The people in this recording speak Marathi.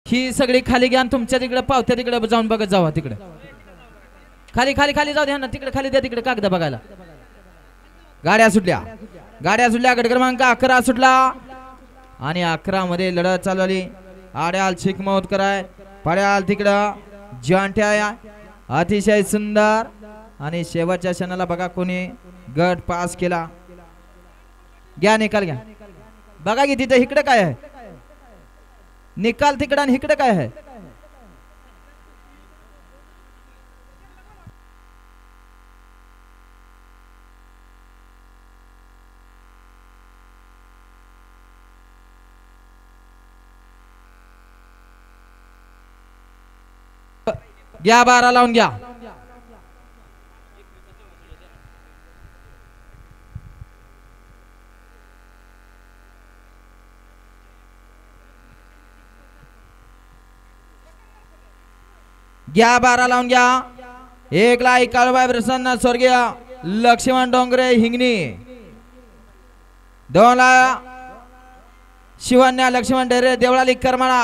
ही सगळी खाली घ्या तुमच्या तिकडे पावत्या तिकडे जाऊन बघत जावा तिकडे खाली खाली खाली जाऊ द्या ना तिकडे खाली द्या तिकडे कागद बघायला गाड्या सुटल्या गट क्रमांक 11 सुटला आणि 11 मध्ये लढत चालू आली आड्याल चिकमौत कराय पड्याल तिकडं जॉन्ट्या अतिशय सुंदर आणि शेवटच्या क्षणाला बघा कोणी गट पास केला घ्या निकाल घ्या बघा की तिथे इकडे काय आहे निकाल तिकडे आणि इकडे काय आहे घ्या 12 लावून घ्या घ्या 12 लावून घ्या 1 ला काळूबाई प्रसन्न स्वर्गीय लक्ष्मण डोंगरे हिंगणी 2 ला शिवन्या लक्ष्मण डेरे देवळाली करमाळा